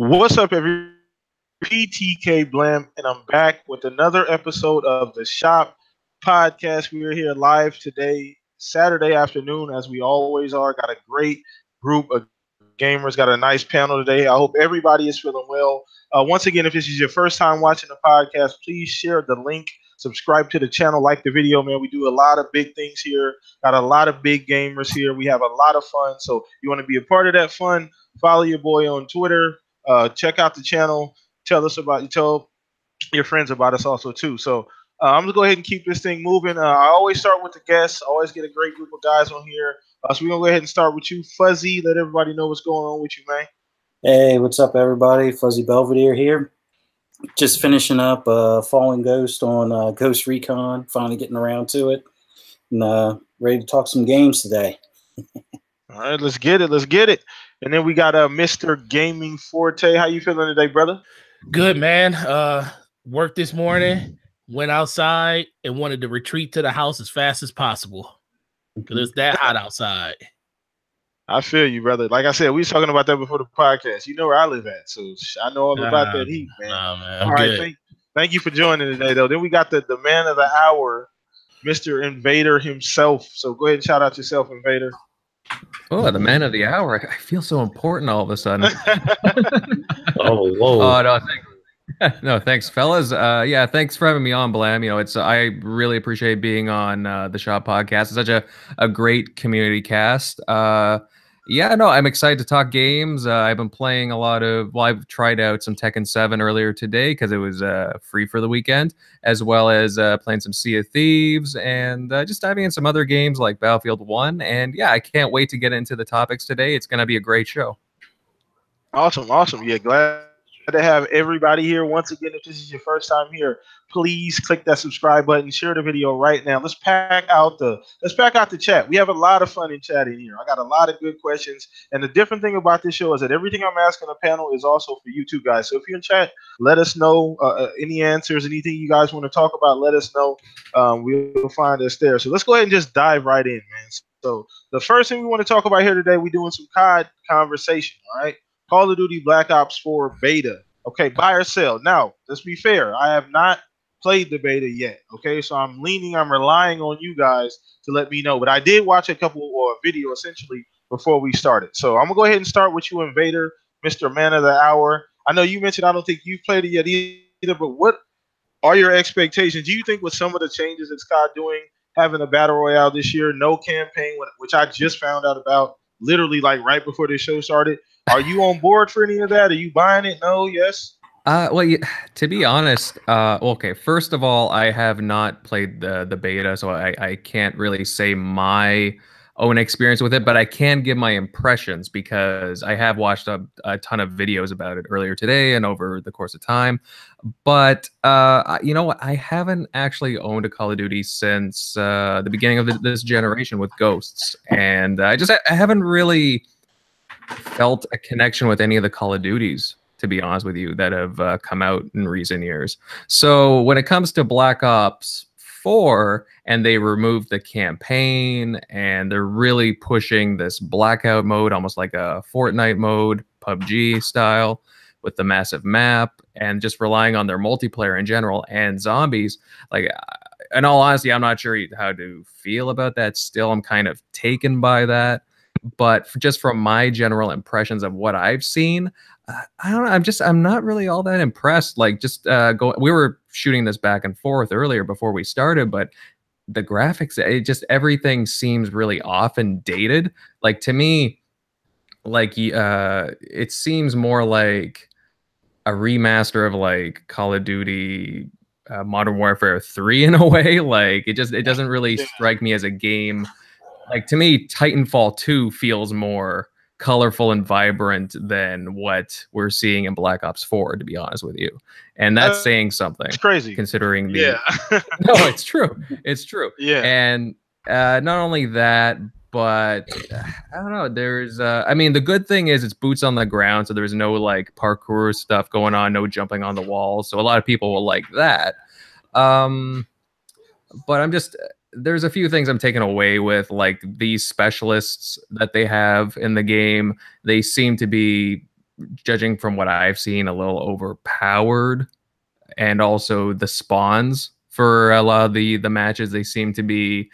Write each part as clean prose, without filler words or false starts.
What's up, everybody? PTK BLAM, and I'm back with another episode of the Shop Podcast. We are here live today, Saturday afternoon, as we always are. Got a great group of gamers, got a nice panel today. I hope everybody is feeling well. Once again, if this is your first time watching the podcast, please share the link, subscribe to the channel, like the video, man. We do a lot of big things here, got a lot of big gamers here. We have a lot of fun, so you want to be a part of that fun, follow your boy on Twitter. Check out the channel. Tell your friends about us also too. So I'm gonna go ahead and keep this thing moving. I always start with the guests. Always get a great group of guys on here. So we're gonna go ahead and start with you, Fuzzy. Let everybody know what's going on with you, man. Hey, what's up, everybody? Fuzzy Belvedere here. Just finishing up Fallen Ghost on Ghost Recon. Finally getting around to it, and ready to talk some games today. All right, let's get it. Let's get it. And then we got Mr. Gaming Forte. How you feeling today, brother? Good, man. Worked this morning, went outside, and wanted to retreat to the house as fast as possible because it's that hot outside. I feel you, brother. Like I said, we was talking about that before the podcast. You know where I live at, so I know all about that heat, man. Man, all right, thank you for joining today, though. Then we got the man of the hour, Mr. Invader himself. So go ahead and shout out yourself, Invader. Oh, the man of the hour. I feel so important all of a sudden. Oh, whoa. Oh, no, thanks, fellas. Yeah, thanks for having me on, Blam. You know, I really appreciate being on the Shop Podcast. It's such a great community cast. Yeah, no, I'm excited to talk games. I've been playing a lot of, well, I've tried out some Tekken 7 earlier today because it was free for the weekend, as well as playing some Sea of Thieves and just diving in some other games like Battlefield 1. And yeah, I can't wait to get into the topics today. It's going to be a great show. Awesome, awesome. Yeah, glad to have everybody here. Once again, if this is your first time here, please click that subscribe button, share the video right now. Let's pack out the chat. We have a lot of fun in chat in here. I got a lot of good questions. And the different thing about this show is that everything I'm asking the panel is also for you too, guys. So if you're in chat, let us know any answers, anything you guys want to talk about, let us know. We'll find us there. So let's go ahead and just dive right in, man. So the first thing we want to talk about here today, we're doing some COD conversation, all right? Call of Duty Black Ops 4 beta. Okay, buy or sell. Now, let's be fair. I have not played the beta yet. Okay, so I'm relying on you guys to let me know. But I did watch a couple video essentially before we started. So I'm gonna go ahead and start with you, Invader, Mr. Man of the Hour. I know you mentioned I don't think you've played it yet either, but what are your expectations? Do you think with some of the changes that Scott doing, having a battle royale this year, no campaign, which I just found out about literally like right before this show started, are you on board for any of that? Are you buying it? No, yes? Well, yeah, to be honest, okay, first of all, I have not played the beta, so I can't really say my own experience with it, but I can give my impressions because I have watched a ton of videos about it earlier today and over the course of time. But you know what? I haven't actually owned a Call of Duty since the beginning of this generation with Ghosts, and I haven't really felt a connection with any of the Call of Duties, to be honest with you, that have come out in recent years. So when it comes to Black Ops 4 and they removed the campaign and they're really pushing this blackout mode, almost like a Fortnite mode, PUBG style, with the massive map and just relying on their multiplayer in general and zombies, like, in all honesty, I'm not sure how to feel about that. Still, I'm kind of taken by that. But just from my general impressions of what I've seen, I don't know. I'm not really all that impressed. Like, we were shooting this back and forth earlier before we started, but the graphics, everything seems really off and dated. Like, to me, like, it seems more like a remaster of like Call of Duty Modern Warfare 3 in a way. Like, it doesn't really strike me as a game. Like, to me, Titanfall 2 feels more colorful and vibrant than what we're seeing in Black Ops 4, to be honest with you. And that's saying something. It's crazy. Considering the... Yeah. No, it's true. It's true. Yeah. And not only that, but I don't know, there's... I mean, the good thing is it's boots on the ground, so there's no, like, parkour stuff going on, no jumping on the walls. So a lot of people will like that. But I'm just... There's a few things I'm taking away with, like, these specialists that they have in the game. They seem to be judging from what I've seen, a little overpowered, and also the spawns for a lot of the matches, they seem to be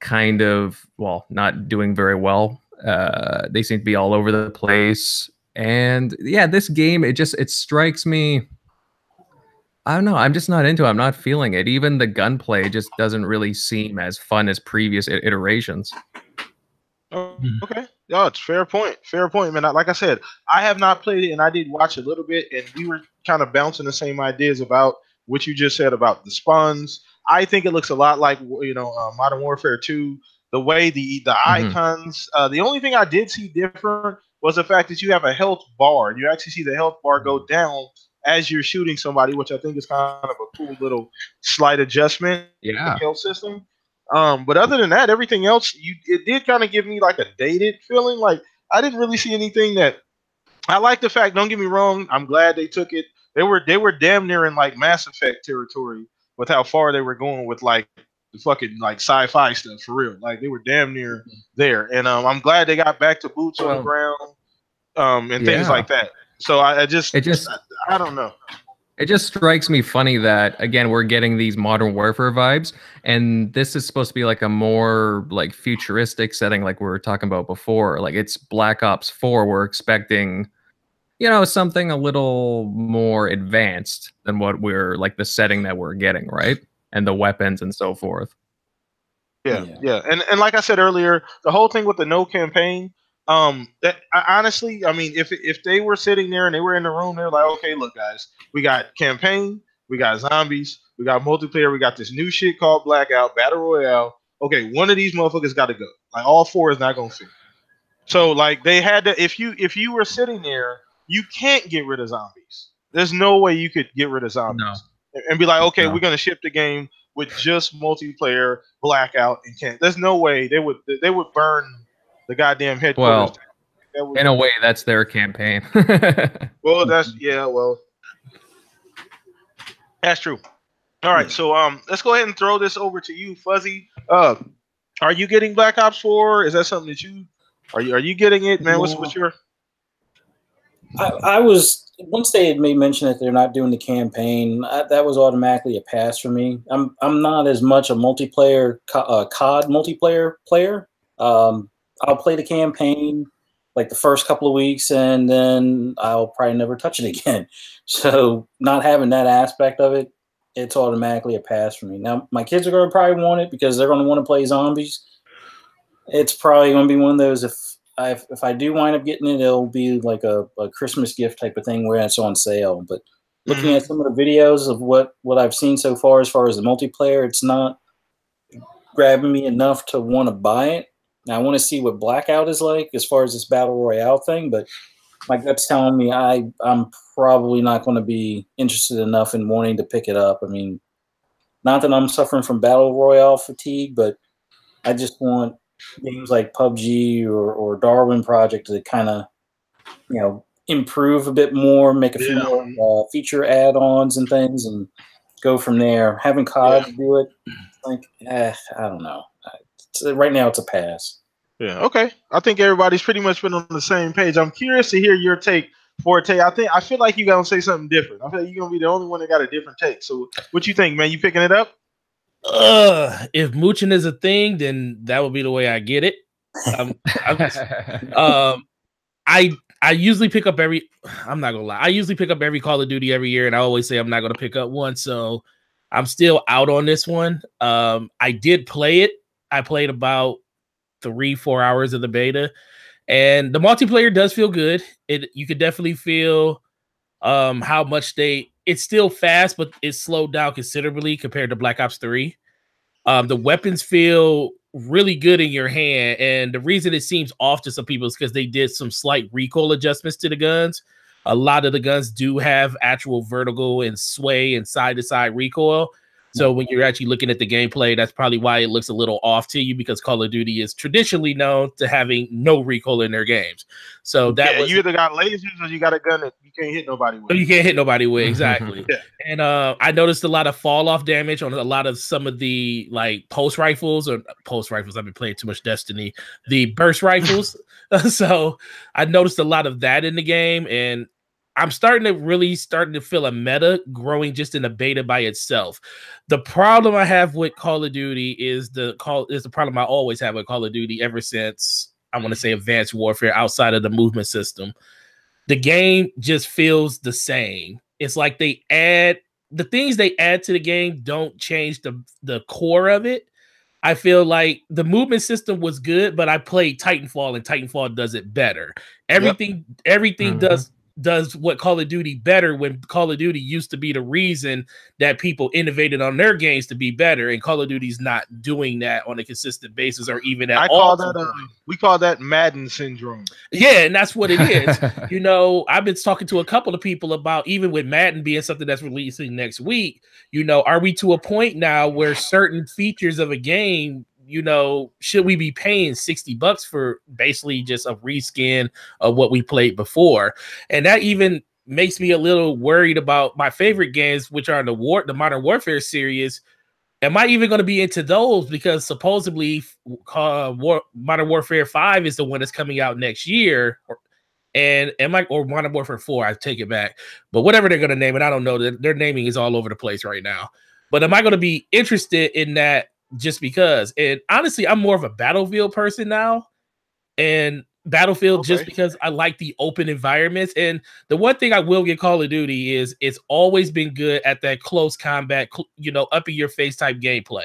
kind of, well, not doing very well. They seem to be all over the place. And yeah, this game, it strikes me, I don't know, I'm just not into it. I'm not feeling it. Even the gunplay just doesn't really seem as fun as previous iterations. Oh, okay. Yeah, it's fair point. Fair point, man. Like I said, I have not played it, and I did watch a little bit, and we were kind of bouncing the same ideas about what you just said about the spawns. I think it looks a lot like Modern Warfare 2. The way the icons. The only thing I did see different was the fact that you have a health bar, and you actually see the health bar go down as you're shooting somebody, which I think is kind of a cool little slight adjustment in the health system. But other than that, everything else, it did kind of give me like a dated feeling. Like I didn't really see anything that I like. The fact, don't get me wrong, I'm glad they took it. They were damn near in like Mass Effect territory with how far they were going with like the fucking like sci-fi stuff for real. Like they were damn near there, and I'm glad they got back to boots on the ground, and things like that. So I don't know. It just strikes me funny that, again, we're getting these Modern Warfare vibes, and this is supposed to be like a more like futuristic setting like we were talking about before. Like it's Black Ops 4. We're expecting, something a little more advanced than what we're like the setting that we're getting, right? And the weapons and so forth. Yeah. And like I said earlier, the whole thing with the no campaign, honestly, I mean, if they were sitting there and they were in the room, they're like, okay, look, guys, we got campaign, we got zombies, we got multiplayer, we got this new shit called Blackout Battle Royale. Okay, one of these motherfuckers got to go. Like all four is not gonna fit. So like they had to. If you were sitting there, you can't get rid of zombies. There's no way you could get rid of zombies and be like, okay, we're gonna ship the game with just multiplayer Blackout and can't. There's no way they would burn the goddamn headquarters. Well, in a way, that's their campaign. Well, that's true. All right, so let's go ahead and throw this over to you, Fuzzy. Are you getting Black Ops 4? Is that something that you are you getting it, man? What's your? I was, once they had made mention that they're not doing the campaign, that was automatically a pass for me. I'm not as much a multiplayer COD multiplayer player. I'll play the campaign like the first couple of weeks, and then I'll probably never touch it again. So not having that aspect of it, it's automatically a pass for me. Now, my kids are going to probably want it because they're going to want to play zombies. It's probably going to be one of those, if I do wind up getting it, it'll be like a Christmas gift type of thing where it's on sale. But looking at some of the videos of what I've seen so far as the multiplayer, it's not grabbing me enough to want to buy it. Now, I want to see what Blackout is like as far as this Battle Royale thing, but my gut's telling me I'm probably not going to be interested enough in wanting to pick it up. I mean, not that I'm suffering from Battle Royale fatigue, but I just want games like PUBG or Darwin Project to kind of, improve a bit more, make a few more feature add-ons and things, and go from there. Having COD do it, like, I don't know. Right now, it's a pass. Yeah. Okay. I think everybody's pretty much been on the same page. I'm curious to hear your take, Forte. I feel like you gonna say something different. I feel like you're gonna be the only one that got a different take. So, what you think, man? You picking it up? If mooching is a thing, then that would be the way I get it. I usually pick up every. I'm not gonna lie. I usually pick up every Call of Duty every year, and I always say I'm not gonna pick up one. So I'm still out on this one. I did play it. I played about 3-4 hours of the beta, and the multiplayer does feel good. You could definitely feel how much it's still fast, but it's slowed down considerably compared to Black Ops 3. The weapons feel really good in your hand, and the reason it seems off to some people is because they did some slight recoil adjustments to the guns. A lot of the guns do have actual vertical and sway and side-to-side recoil. So when you're actually looking at the gameplay, that's probably why it looks a little off to you, because Call of Duty is traditionally known to having no recoil in their games. So that was, you either got lasers or you got a gun that you can't hit nobody with. You can't hit nobody with, exactly. Yeah. And I noticed a lot of fall off damage on a lot of some of the like pulse rifles. I've been playing too much Destiny. The burst rifles. So I noticed a lot of that in the game, and I'm starting to feel a meta growing just in the beta by itself. The problem I have with Call of Duty is the problem I always have with Call of Duty ever since, I want to say, Advanced Warfare, outside of the movement system. The game just feels the same. It's like the things they add to the game don't change the core of it. I feel like the movement system was good, but I played Titanfall, and Titanfall does it better. Everything does what Call of Duty better, when Call of Duty used to be the reason that people innovated on their games to be better, and Call of Duty's not doing that on a consistent basis, or even at all. We call that Madden syndrome. Yeah, and that's what it is. You know, I've been talking to a couple of people about, even with Madden being something that's releasing next week, you know, are we to a point now where certain features of a game, you know, should we be paying $60 for basically just a reskin of what we played before? And that even makes me a little worried about my favorite games, which are the Modern Warfare series. Am I even going to be into those? Because supposedly Modern Warfare 5 is the one that's coming out next year. Or Modern Warfare 4, I take it back. But whatever they're going to name it, I don't know. Their naming is all over the place right now. But am I going to be interested in that just because? And honestly, I'm more of a Battlefield person now. And Battlefield, just because I like the open environments. And the one thing I will give Call of Duty is it's always been good at that close combat, you know, up in your face type gameplay.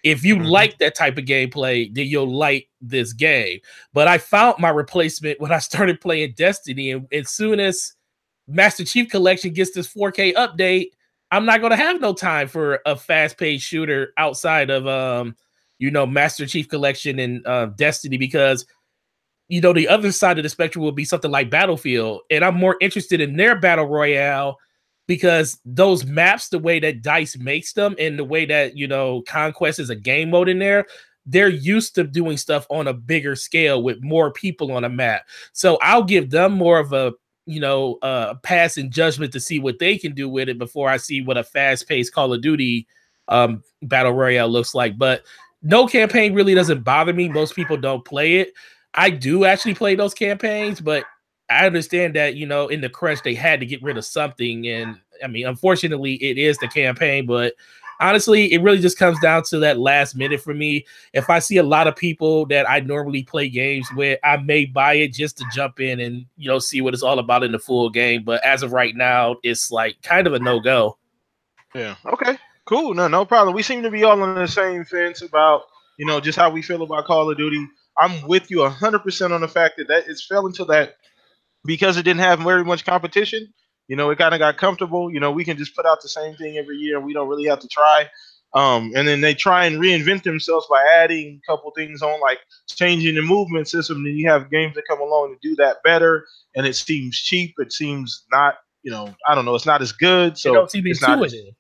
If you like that type of gameplay, then you'll like this game. But I found my replacement when I started playing Destiny, and as soon as Master Chief Collection gets this 4K update, I'm not going to have no time for a fast-paced shooter outside of you know, Master Chief Collection and Destiny, because you know, the other side of the spectrum will be something like Battlefield. And I'm more interested in their battle royale, because those maps, the way that DICE makes them, and the way that, you know, Conquest is a game mode in there, they're used to doing stuff on a bigger scale with more people on a map. So I'll give them more of a, you know, pass in judgment to see what they can do with it before I see what a fast-paced Call of Duty battle royale looks like. But no campaign really doesn't bother me. Most people don't play it. I do actually play those campaigns, but I understand that, you know, in the crunch, they had to get rid of something. And I mean, unfortunately, it is the campaign, but honestly, it really just comes down to that last minute for me. If I see a lot of people that I normally play games with, I may buy it just to jump in and, you know, see what it's all about in the full game. But as of right now, it's like kind of a no-go. Yeah. Okay. Cool. No problem. We seem to be all on the same fence about, you know, just how we feel about Call of Duty. I'm with you 100% on the fact that it's fell into that, because it didn't have very much competition. You know, it kind of got comfortable. You know, we can just put out the same thing every year, and we don't really have to try. And then they try and reinvent themselves by adding a couple things on, like changing the movement system. And you have games that come along to do that better, and it seems cheap. It seems not, you know, I don't know. It's not as good. So don't seem it's not. it.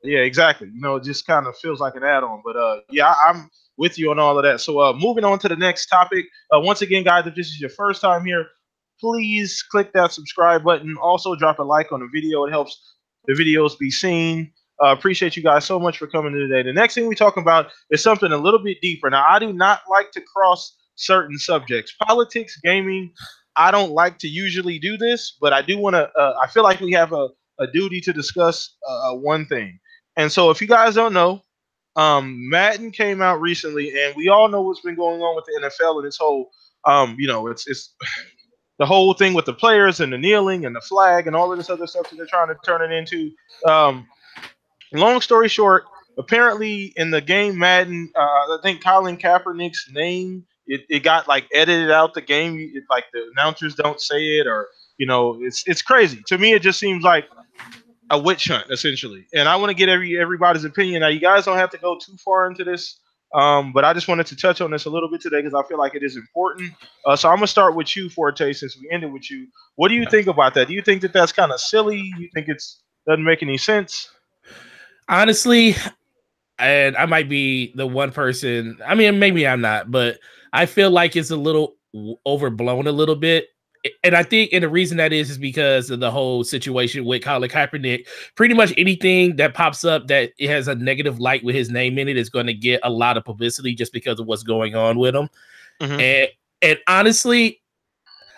Yeah, exactly. You know, it just kind of feels like an add-on. But yeah, I'm with you on all of that. So moving on to the next topic. Once again, guys, if this is your first time here, please click that subscribe button. Also, drop a like on the video. It helps the videos be seen. Appreciate you guys so much for coming today. The next thing we talk about is something a little bit deeper. Now, I do not like to cross certain subjects. Politics, gaming, I don't like to usually do this, but I do want to, I feel like we have a duty to discuss one thing. And so if you guys don't know, Madden came out recently, and we all know what's been going on with the NFL and this whole, you know, it's the whole thing with the players and the kneeling and the flag and all of this other stuff that they're trying to turn it into. Long story short, apparently in the game Madden, I think Colin Kaepernick's name, it got like edited out the game. Like the announcers don't say it, or, you know, it's crazy. To me, it just seems like a witch hunt, essentially. And I want to get everybody's opinion. Now, you guys don't have to go too far into this, but I just wanted to touch on this a little bit today because I feel like it is important. So I'm going to start with you, Forte, since we ended with you. What do you think about that? Do you think that that's kind of silly? You think it doesn't make any sense? Honestly, and I might be the one person. I mean, maybe I'm not, but I feel like it's a little overblown a little bit. And I think, and the reason that is because of the whole situation with Colin Kaepernick. Pretty much anything that pops up that it has a negative light with his name in it is going to get a lot of publicity just because of what's going on with him. And honestly,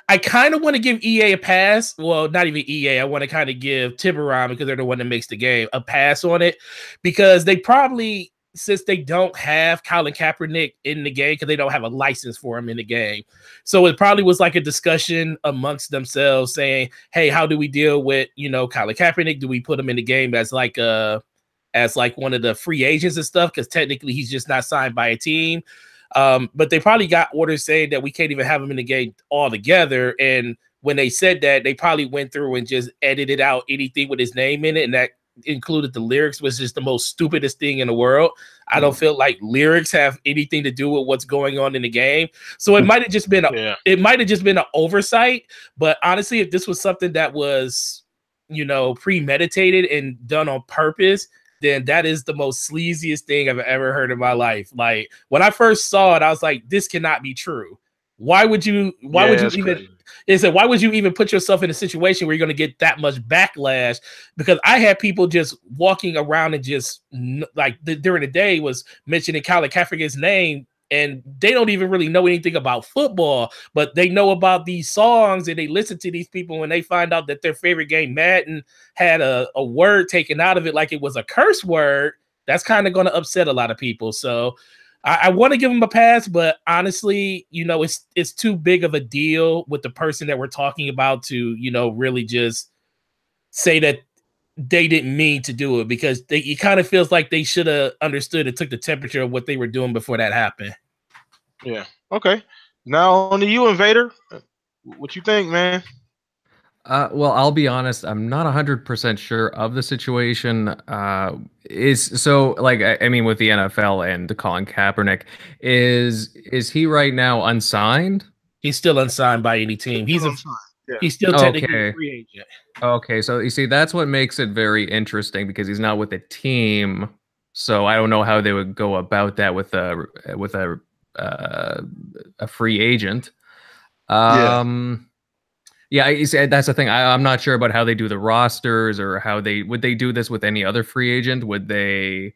I kind of want to give EA a pass. Well, not even EA. I want to kind of give Tiburon, because they're the one that makes the game, a pass on it, because they probably, since they don't have Colin Kaepernick in the game, because they don't have a license for him in the game. So it probably was like a discussion amongst themselves saying, hey, how do we deal with, Colin Kaepernick? Do we put him in the game as like one of the free agents and stuff? Because technically he's just not signed by a team. But they probably got orders saying that we can't even have him in the game altogether. And when they said that, they probably went through and just edited out anything with his name in it. And that included the lyrics, was just the most stupidest thing in the world. I don't feel like lyrics have anything to do with what's going on in the game. So it might have just been an oversight. But honestly, if this was something that was, premeditated and done on purpose, then that is the most sleaziest thing I've ever heard in my life. Like, when I first saw it, I was like, this cannot be true. Why would you even put yourself in a situation where you're going to get that much backlash? Because I had people just walking around and just during the day was mentioning Colin Kaepernick's name, and they don't even really know anything about football, but they know about these songs and they listen to these people. When they find out that their favorite game, Madden, had a word taken out of it like it was a curse word, that's kind of going to upset a lot of people. So I want to give them a pass, but honestly, it's too big of a deal with the person that we're talking about to, really just say that they didn't mean to do it, because it kind of feels like they should have understood and took the temperature of what they were doing before that happened. Yeah. Okay. Now on to you, Invader. What you think, man? Well, I'll be honest. I'm not 100% sure of the situation. I mean, with the NFL and Colin Kaepernick, is he right now unsigned? He's still unsigned by any team. He's still technically a free agent. Okay, so you see, that's what makes it very interesting, because he's not with a team. So I don't know how they would go about that with a free agent. Yeah, you see, that's the thing. I'm not sure about how they do the rosters, or how would they do this with any other free agent? Would you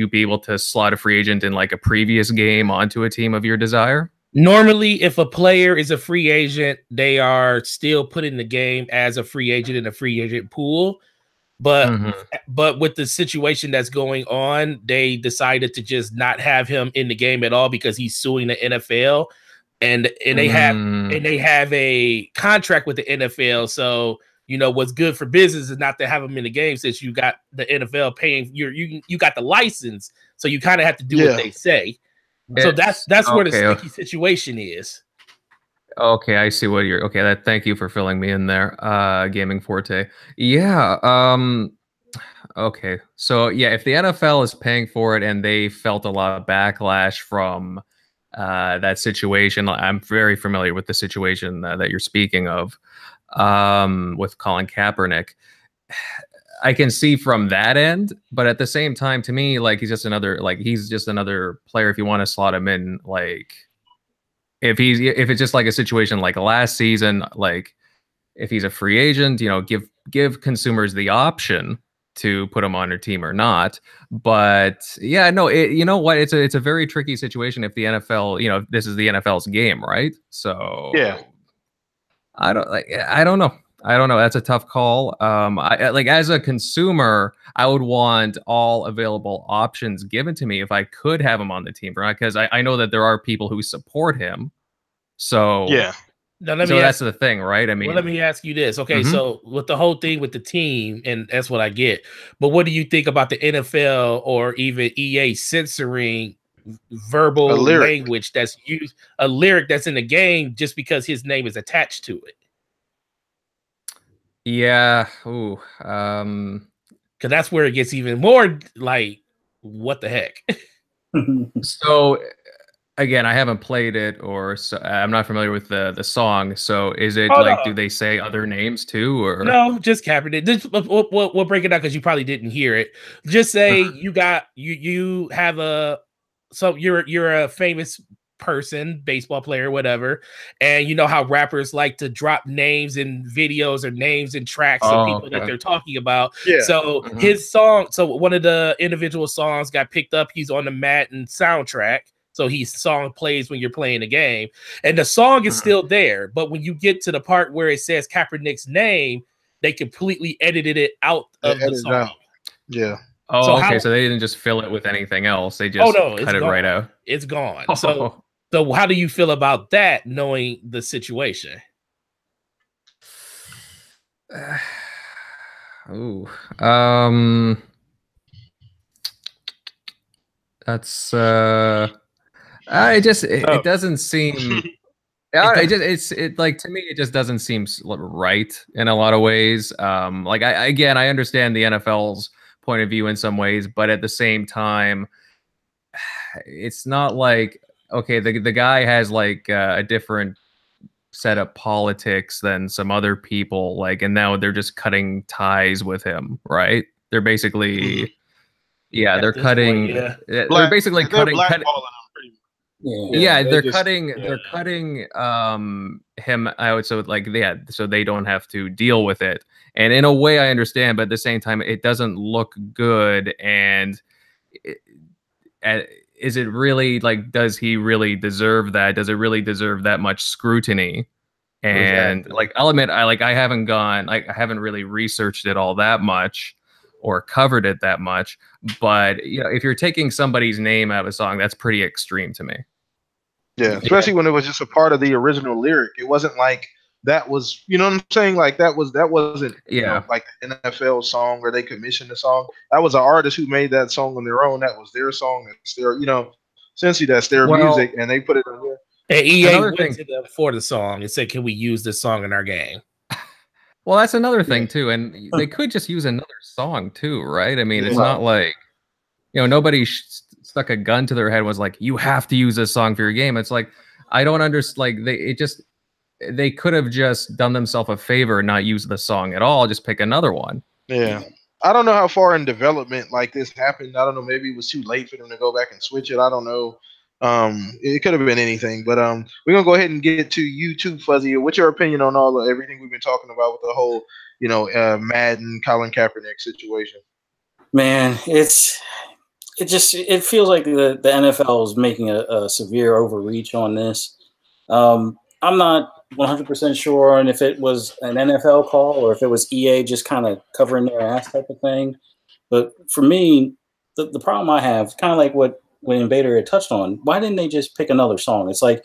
be able to slot a free agent in like a previous game onto a team of your desire? Normally, if a player is a free agent, they are still put in the game as a free agent in a free agent pool. But with the situation that's going on, they decided to just not have him in the game at all, because he's suing the NFL, and they have a contract with the NFL. So what's good for business is not to have him in the game, since you got the NFL paying you got the license, so you kind of have to do what they say. So that's where the sticky situation is. Okay, I see what you're. Okay, thank you for filling me in there, Gaming Forte. Yeah. Okay, so yeah, if the NFL is paying for it and they felt a lot of backlash from that situation, I'm very familiar with the situation that you're speaking of, with Colin Kaepernick. I can see from that end, but at the same time, to me, like, he's just another player. If you want to slot him in, like, if it's just like a situation like last season, like, if he's a free agent, give consumers the option to put him on your team or not. But yeah, no, you know what? It's a very tricky situation. If the NFL, this is the NFL's game, right? So yeah, I don't know. That's a tough call. As a consumer, I would want all available options given to me if I could have him on the team, right? Because I know that there are people who support him. So yeah. Now, that's the thing, right? I mean, let me ask you this. Okay, so with the whole thing with the team, and that's what I get. But what do you think about the NFL or even EA censoring verbal language that's used, a lyric that's in the game, just because his name is attached to it? Yeah. Ooh. Because that's where it gets even more like, what the heck? So again, I haven't played it, or so, I'm not familiar with the song. So is it Hold like, on. do they say other names too, or No, just Kaepernick. We'll break it down because you probably didn't hear it. Just say you have you're a famous person, baseball player, whatever, and you know how rappers like to drop names in videos or names in tracks of people that they're talking about. Yeah. So his song, so one of the individual songs got picked up. He's on the Madden soundtrack. So his song plays when you're playing a game, and the song is still there. But when you get to the part where it says Kaepernick's name, they completely edited it out of the song. Yeah. Oh, So okay. So they didn't just fill it with anything else. They just cut it gone. right out. It's gone. So how do you feel about that, knowing the situation? That's it doesn't seem it like, to me, it just doesn't seem right in a lot of ways. Like, I understand the NFL's point of view in some ways, but at the same time, it's not like, okay, the guy has like a different set of politics than some other people, like, and now they're just cutting ties with him, right? They're basically they're cutting they're basically cutting they're cutting him out, so like so they don't have to deal with it. And in a way I understand, but at the same time it doesn't look good. And is it really, like, does he really deserve that? Does it really deserve that much scrutiny? And like, I'll admit, I haven't really researched it all that much or covered it that much, but you know, if you're taking somebody's name out of a song, that's pretty extreme to me. Yeah, especially when it was just a part of the original lyric. It wasn't like that was, you know what I'm saying? Like that wasn't you know, like an NFL song where they commissioned the song. That was an artist who made that song on their own. That was their song. That's their, you know, essentially that's their music, and they put it on there. And EA went to them for the song and said, "Can we use this song in our game?" Well, that's another thing too, and they could just use another song too, right? I mean, it's not like, you know, nobody stuck a gun to their head and was like, "You have to use this song for your game." It's like, I don't understand. Like, they could have just done themselves a favor and not use the song at all. Just pick another one. Yeah. I don't know how far in development like this happened. I don't know. Maybe it was too late for them to go back and switch it. I don't know. It could have been anything, but we're gonna go ahead and get to you too, Fuzzy. What's your opinion on everything we've been talking about with the whole, you know, Madden, Colin Kaepernick situation? Man, it feels like the NFL is making a severe overreach on this. I'm not 100% sure on if it was an NFL call or if it was EA just kind of covering their ass type of thing. But for me, the problem I have, kind of like what Invader had touched on, why didn't they just pick another song? It's like,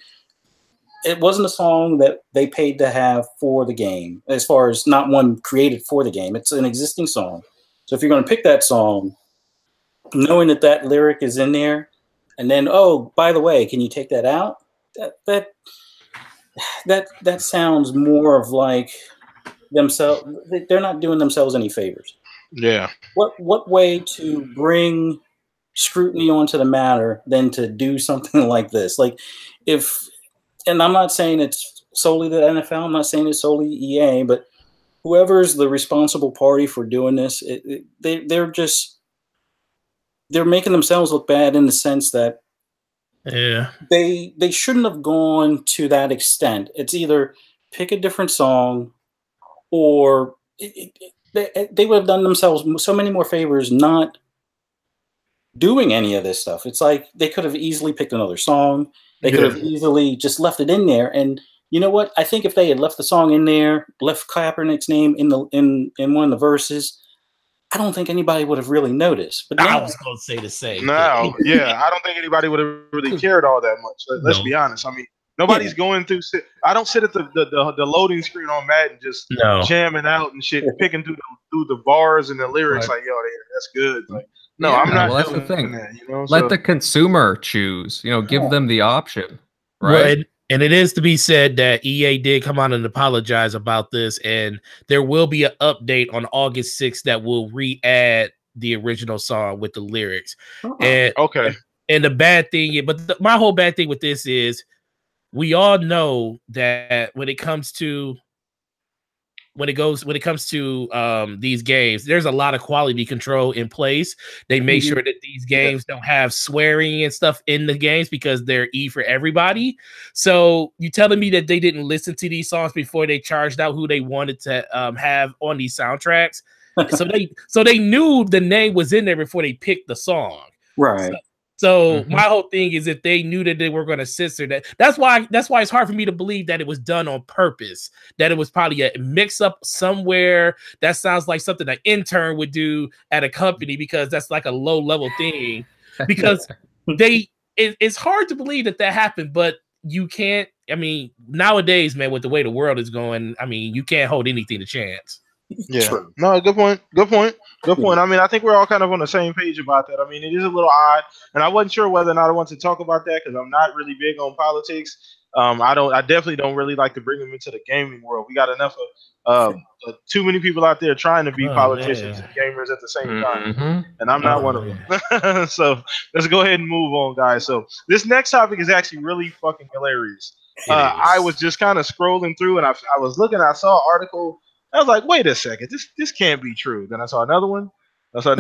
it wasn't a song that they paid to have for the game, as far as not one created for the game. It's an existing song. So if you're going to pick that song, knowing that lyric is in there, and then, oh, by the way, can you take that out? That sounds more of like themselves. They're not doing themselves any favors. Yeah. What way to bring scrutiny onto the matter than to do something like this? Like, and I'm not saying it's solely the NFL. I'm not saying it's solely EA, but whoever's the responsible party for doing this, they're making themselves look bad in the sense that they shouldn't have gone to that extent. It's either pick a different song, or they would have done themselves so many more favors not doing any of this stuff. It's like they could have easily picked another song. They could have easily just left it in there. And you know what? I think if they had left the song in there, left Kaepernick's name in one of the verses, I don't think anybody would have really noticed. But I was going to say the same. No, I don't think anybody would have really cared all that much. Let's be honest. I mean, nobody's going through. I don't sit at the loading screen on Madden just jamming out and shit, picking through the bars and the lyrics like, yo, that's good. Like, no, I'm not. Well, that's the thing. That, you know? Let the consumer choose. You know, give them the option, right? Well, and it is to be said that EA did come out and apologize about this, and there will be an update on August 6th that will re-add the original song with the lyrics. And And the bad thing, but my whole bad thing with this is we all know that when it comes to these games, there's a lot of quality control in place. They make sure that these games don't have swearing and stuff in the games because they're for everybody. So you telling me that they didn't listen to these songs before they charged out who they wanted to have on these soundtracks? so they knew the name was in there before they picked the song. Right. So my whole thing is if they knew that they were going to censor that, that's why it's hard for me to believe that it was done on purpose, that it was probably a mix up somewhere. That sounds like something an intern would do at a company, because that's like a low level thing, because it's hard to believe that happened, but you can't, I mean, nowadays, man, with the way the world is going, I mean, you can't hold anything to chance. Yeah. True. No, good point. I mean, I think we're all kind of on the same page about that. I mean, it is a little odd, and I wasn't sure whether or not I want to talk about that because I'm not really big on politics. I definitely don't really like to bring them into the gaming world. We got enough of too many people out there trying to be politicians and gamers at the same time, and I'm not one of them. So let's go ahead and move on, guys. So this next topic is actually really fucking hilarious. I was just kind of scrolling through, and I was looking. I saw an article. I was like, wait a second, this can't be true. Then I saw another one. I'm like,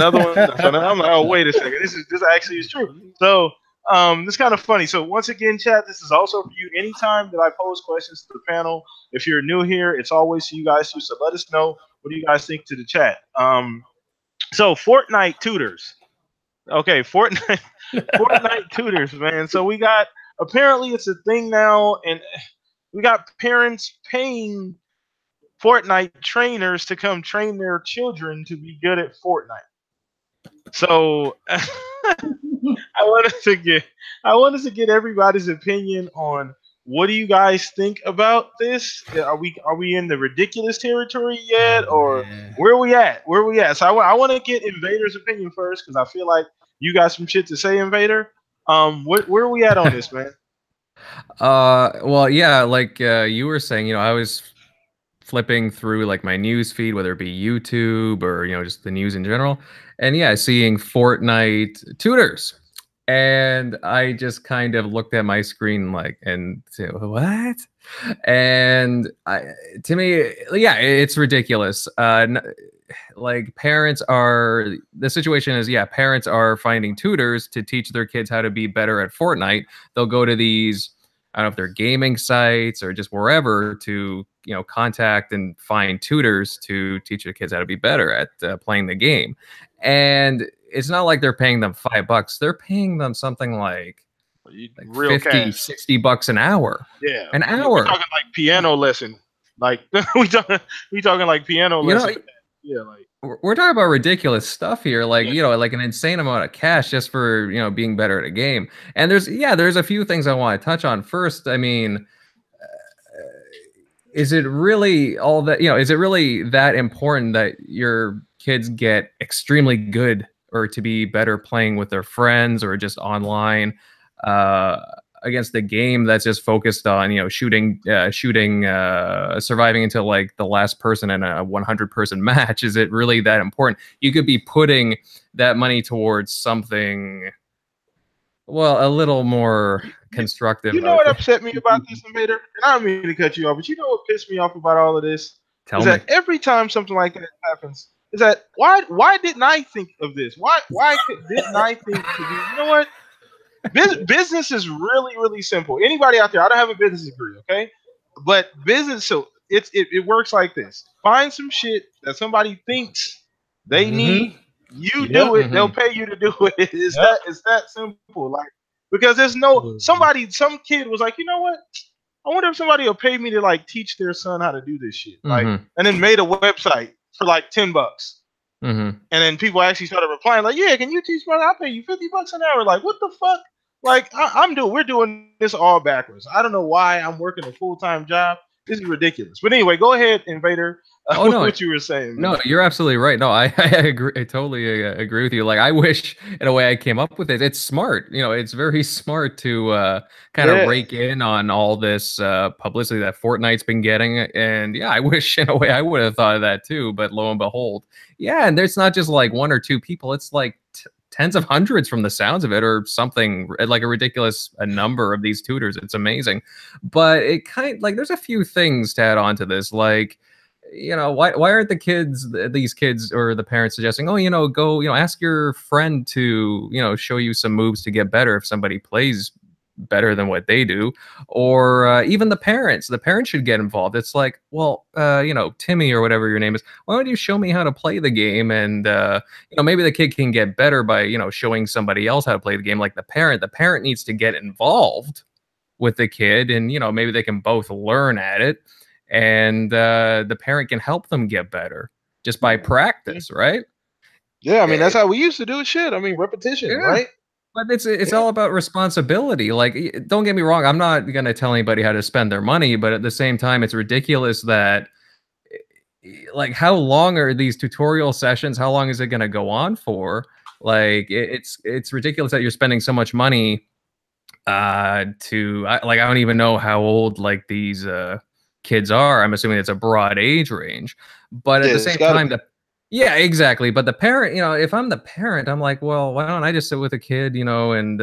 oh, wait a second, this actually is true. So it's kind of funny. So once again, chat, this is also for you. Anytime that I pose questions to the panel, if you're new here, it's always for you guys too. So let us know, what do you guys think to the chat. So Fortnite tutors. Okay, Fortnite tutors, man. So we got, apparently it's a thing now, and we got parents paying Fortnite trainers to come train their children to be good at Fortnite. So I wanted to get everybody's opinion on, what do you guys think about this? Are we in the ridiculous territory yet, or where are we at? So I want to get Invader's opinion first, because I feel like you got some shit to say, Invader. Where are we at on this, man? Well, yeah, like you were saying, I was flipping through like my news feed, whether it be YouTube or just the news in general, and seeing Fortnite tutors, and I just kind of looked at my screen and said, what? And to me, it's ridiculous. Like parents are finding tutors to teach their kids how to be better at Fortnite. They'll go to these, I don't know if they're gaming sites or just wherever, to contact and find tutors to teach their kids how to be better at playing the game. And it's not like they're paying them $5. They're paying them something like real 50, cash. $60 an hour. Yeah, an hour. We're talking like piano lesson. Like we talking like piano lesson. We're talking about ridiculous stuff here, like like an insane amount of cash just for being better at a game. And there's a few things I want to touch on. First, I mean, is it really all that is it really that important that your kids get extremely good or to be better playing with their friends or just online against the game that's just focused on shooting, surviving until like the last person in a 100-person match? Is it really that important? You could be putting that money towards something, well, a little more constructive. You know what upset me about this, Invader? And I don't mean to cut you off, but you know what pissed me off about all of this? Tell is me. That every time something like that happens, is that why didn't I think of this? Why didn't I think to be, you know what? Business is really, really simple. Anybody out there, I don't have a business degree, okay? But business, so it works like this. Find some shit that somebody thinks they need. You do it, they'll pay you to do it. It's that simple. Like, because there's some kid was like, you know what? I wonder if somebody will pay me to like teach their son how to do this shit. Like, and then made a website for like $10. And then people actually started replying like, yeah, can you teach me? I'll pay you $50 an hour. Like, what the fuck? Like, we're doing this all backwards. I don't know why I'm working a full-time job. This is ridiculous. But anyway, go ahead, Invader. What you were saying. Man. No, you're absolutely right. No, I agree. I totally agree with you. Like, I wish in a way I came up with it. It's smart. It's very smart to kind of rake in on all this publicity that Fortnite's been getting. And I wish in a way I would have thought of that too. But lo and behold, and there's not just like one or two people. It's like tens of hundreds from the sounds of it, or something like a ridiculous number of these tutors. It's amazing. But it like there's a few things to add on to this. Like, you know, why aren't these kids or the parents suggesting, oh, you know, go, you know, ask your friend to, you know, show you some moves to get better if somebody plays better than what they do, or even the parents should get involved. It's like, well, you know, Timmy or whatever your name is, why don't you show me how to play the game? And you know, maybe the kid can get better by, you know, showing somebody else how to play the game. Like the parent needs to get involved with the kid, and you know, maybe they can both learn at it, and the parent can help them get better just by practice, right? Yeah, I mean, that's how we used to do shit. I mean, repetition, right? But it's all about responsibility. Like, don't get me wrong, I'm not going to tell anybody how to spend their money, but at the same time, it's ridiculous that, like, how long are these tutorial sessions? How long is it going to go on for? Like, it's ridiculous that you're spending so much money to, like, I don't even know how old, like, these kids are. I'm assuming it's a broad age range. But at the same time, yeah, exactly. But the parent, you know, if I'm the parent, I'm like, well, why don't I just sit with a kid, you know, and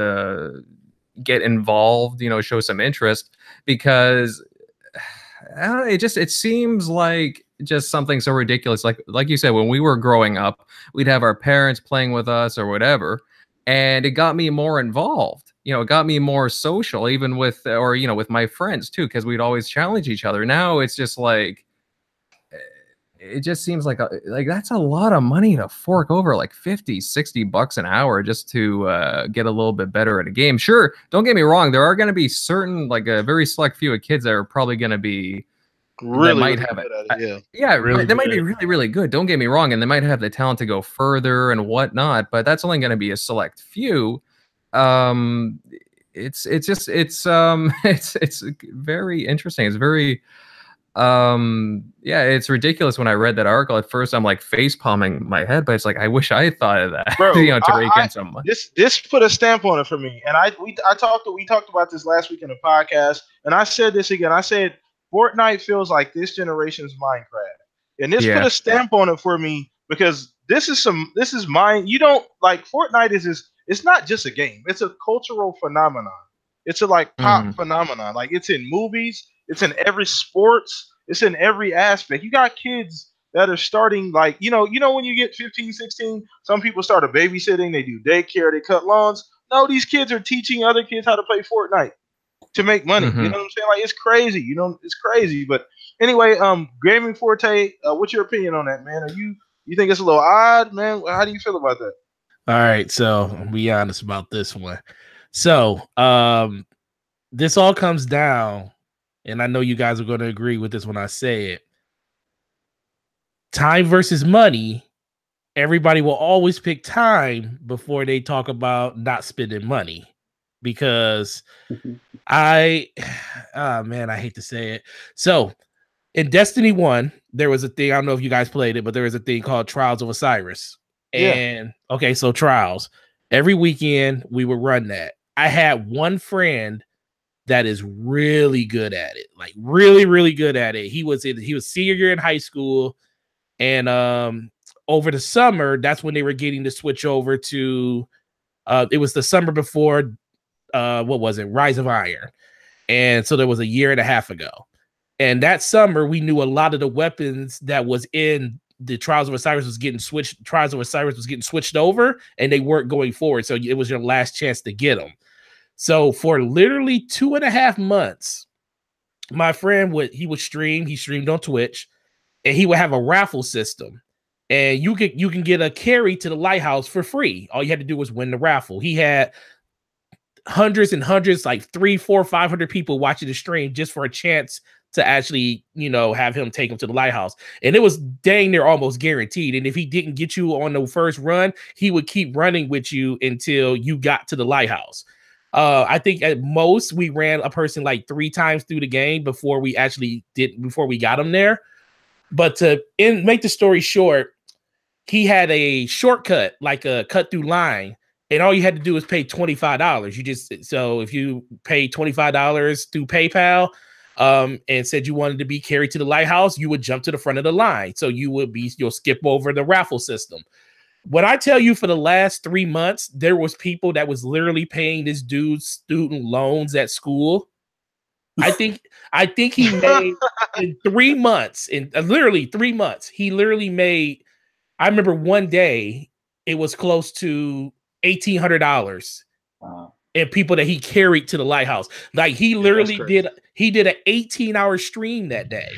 get involved, you know, show some interest? Because I don't know, it seems like just something so ridiculous. Like you said, when we were growing up, we'd have our parents playing with us or whatever, and it got me more involved. You know, it got me more social, even with, or you know, with my friends too, because we'd always challenge each other. Now it's just like, it just seems like that's a lot of money to fork over, like 50, 60 bucks an hour just to get a little bit better at a game. Sure, don't get me wrong. There are going to be certain, like a very select few of kids that are probably going to be really might have it. Yeah, really, they might be really, really good. Don't get me wrong. And they might have the talent to go further and whatnot, but that's only going to be a select few. It's very interesting. It's very, yeah, it's ridiculous. When I read that article at first, I'm like face palming my head, but it's like, I wish I had thought of that. Bro, you know, to rake in some money. This put a stamp on it for me. And we talked about this last week in the podcast, and I said this again. I said Fortnite feels like this generation's Minecraft. And this put a stamp on it for me, because this is mine. You don't, like, Fortnite it's not just a game. It's a cultural phenomenon. It's a, like, pop phenomenon. Like, it's in movies, it's in every sports, it's in every aspect. You got kids that are starting, like, you know, when you get 15, 16, some people start a babysitting, they do daycare, they cut lawns. No, these kids are teaching other kids how to play Fortnite to make money. You know what I'm saying? Like, it's crazy. You know, it's crazy. But anyway, Gaming Forte, what's your opinion on that, man? You think it's a little odd, man? How do you feel about that? All right, so I'll be honest about this one. So, this all comes down, and I know you guys are going to agree with this when I say it. Time versus money. Everybody will always pick time before they talk about not spending money, because I hate to say it. So in Destiny 1, there was a thing, I don't know if you guys played it, but there was a thing called Trials of Osiris. And okay, so Trials. Every weekend we would run that. I had one friend that is really good at it, like really, really good at it. He was senior year in high school, and over the summer, that's when they were getting to switch over to. It was the summer before, what was it, Rise of Iron, and so there was a year and a half ago. And that summer, we knew a lot of the weapons that was in the Trials of Osiris was getting switched. Trials of Osiris was getting switched over, and they weren't going forward. So it was your last chance to get them. So for literally 2.5 months, my friend would stream. He streamed on Twitch, and he would have a raffle system, and you can get a carry to the lighthouse for free. All you had to do was win the raffle. He had hundreds and hundreds, like 300, 400, 500 people watching the stream just for a chance to actually, you know, have him take him to the lighthouse. And it was dang near almost guaranteed. And if he didn't get you on the first run, he would keep running with you until you got to the lighthouse. I think at most we ran a person like 3 times through the game before we got him there. But to make the story short, he had a shortcut, like a cut through line, and all you had to do was pay $25. So if you pay $25 through PayPal, and said you wanted to be carried to the lighthouse, you would jump to the front of the line. So you'll skip over the raffle system. When I tell you for the last 3 months, there was people that was literally paying this dude's student loans at school. I think he made in 3 months, in literally 3 months, he literally made. I remember one day it was close to $1,800 and people that he carried to the lighthouse. Like he literally did an 18-hour stream that day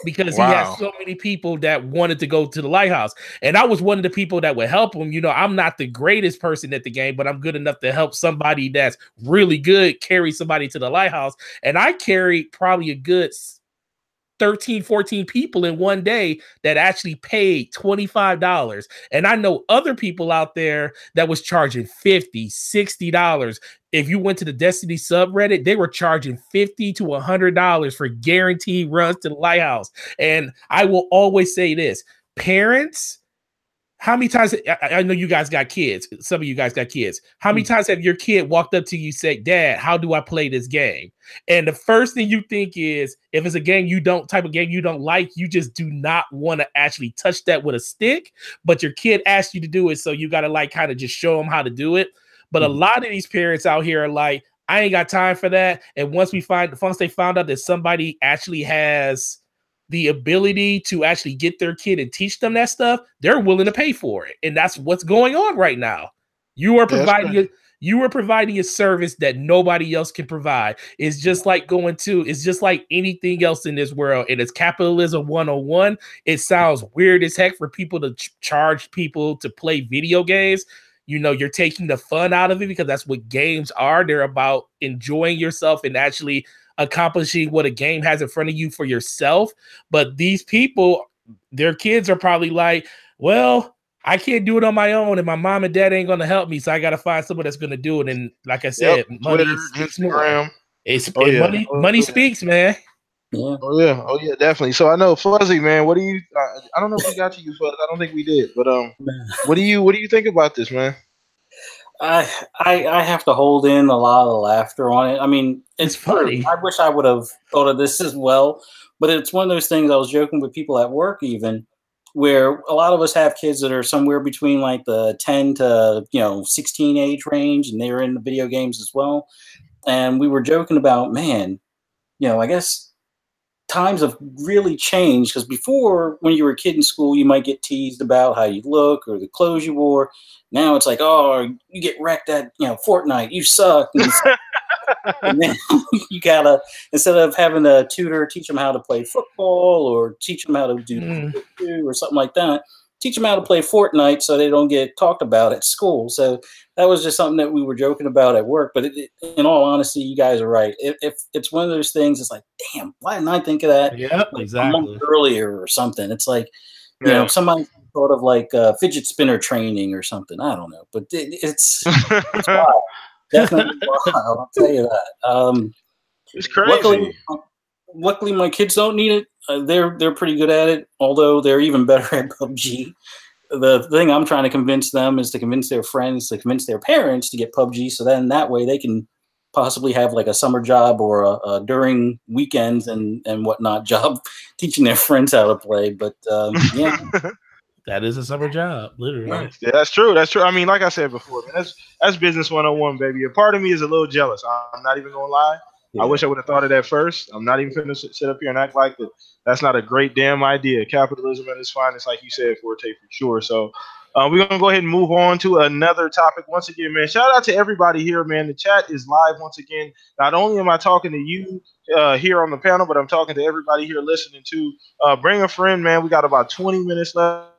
because he had so many people that wanted to go to the lighthouse. And I was one of the people that would help him. You know, I'm not the greatest person at the game, but I'm good enough to help somebody that's really good carry somebody to the lighthouse. And I carried probably a good 13, 14 people in one day that actually paid $25. And I know other people out there that was charging $50, $60. If you went to the Destiny subreddit, they were charging $50 to $100 for guaranteed runs to the lighthouse. And I will always say this, parents, how many times, I know you guys got kids, some of you guys got kids. How many times have your kid walked up to you and said, Dad, how do I play this game? And the first thing you think is, if it's a game type of game you don't like, you just do not want to actually touch that with a stick, but your kid asked you to do it, so you got to like kind of just show them how to do it. But a lot of these parents out here are like, I ain't got time for that. And once they found out that somebody actually has the ability to actually get their kid and teach them that stuff, they're willing to pay for it. And that's what's going on right now. You are providing a service that nobody else can provide. It's just like it's just like anything else in this world. And it's capitalism 101. It sounds weird as heck for people to charge people to play video games. You know, you're taking the fun out of it because that's what games are. They're about enjoying yourself and actually accomplishing what a game has in front of you for yourself. But these people, their kids are probably like, well, I can't do it on my own, and my mom and dad ain't going to help me, so I got to find someone that's going to do it. And like I said, money speaks more. Money speaks, man. Yeah. Oh yeah, definitely. So I know Fuzzy, man. What do you? I don't know if we got to you, Fuzz. I don't think we did. But what do you think about this, man? I have to hold in a lot of laughter on it. I mean, it's funny. I wish I would have thought of this as well, but it's one of those things. I was joking with people at work, even where a lot of us have kids that are somewhere between like the 10 to 16 age range, and they're in the video games as well. And we were joking about, man, I guess times have really changed, because before, when you were a kid in school, you might get teased about how you look or the clothes you wore. Now it's like, oh, you get wrecked at Fortnite, you suck. And then you gotta, instead of having a tutor teach them how to play football or teach them how to do or something like that, teach them how to play Fortnite so they don't get talked about at school. So that was just something that we were joking about at work. But in all honesty, you guys are right. If it's one of those things, it's like, damn, why didn't I think of that? Yep, like exactly. A month earlier or something. It's like, somebody thought of like fidget spinner training or something. I don't know, but it's wild. Definitely wild. I'll tell you that. It's crazy. Luckily, my kids don't need it. They're pretty good at it, although they're even better at PUBG. The thing I'm trying to convince them is to convince their friends, to convince their parents to get PUBG, so then that way they can possibly have like a summer job or a during weekends and whatnot job teaching their friends how to play. But yeah. That is a summer job, literally. Yeah, that's true. That's true. I mean, like I said before, man, that's business 101, baby. A part of me is a little jealous. I'm not even gonna lie. Yeah. I wish I would have thought of that first. I'm not even gonna sit up here and act like that. That's not a great damn idea. Capitalism at its finest, like you said, Forte, for sure. So we're gonna go ahead and move on to another topic. Once again, man, shout out to everybody here, man. The chat is live once again. Not only am I talking to you here on the panel, but I'm talking to everybody here listening too. Bring a friend, man. We got about 20 minutes left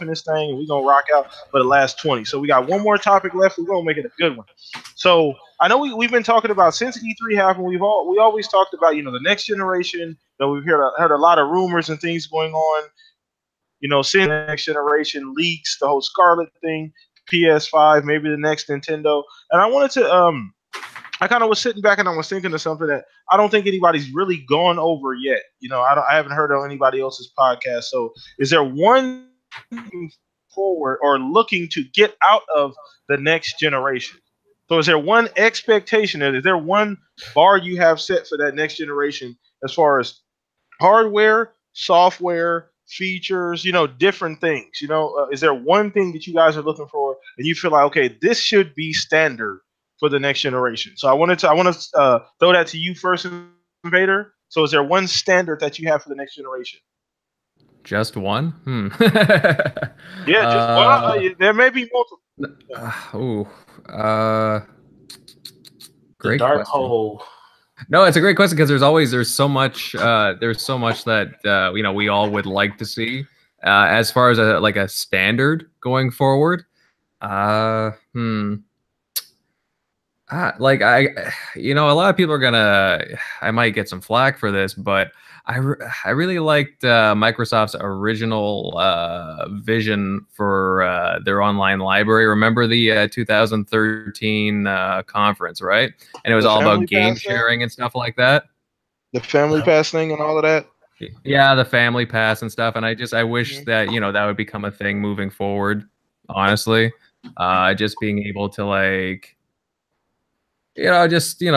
in this thing, and we're gonna rock out for the last 20. So we got one more topic left. We're gonna make it a good one. So I know we've been talking about since E3 happened. We always talked about the next generation. We've heard a lot of rumors and things going on. Since the next generation leaks, the whole Scarlet thing, PS5, maybe the next Nintendo. And I wanted to I kind of was sitting back and I was thinking of something that I don't think anybody's really gone over yet. I haven't heard on anybody else's podcast. So is there one forward or looking to get out of the next generation? So is there one expectation? Is there one bar you have set for that next generation as far as hardware, software, features, different things. Is there one thing that you guys are looking for and you feel like, okay, this should be standard for the next generation? So I want to throw that to you first, Invader. So is there one standard that you have for the next generation? Just one? Yeah, there may be multiple. Great dark question. hole. No, it's a great question because there's so much that we all would like to see as far as a standard going forward. Like a lot of people are I might get some flack for this, but I really liked Microsoft's original vision for their online library. Remember the 2013 conference, right? And it was all about game sharing and stuff like that. The family pass thing and all of that. Yeah, the family pass and stuff. And I wish that that would become a thing moving forward. Honestly, just being able to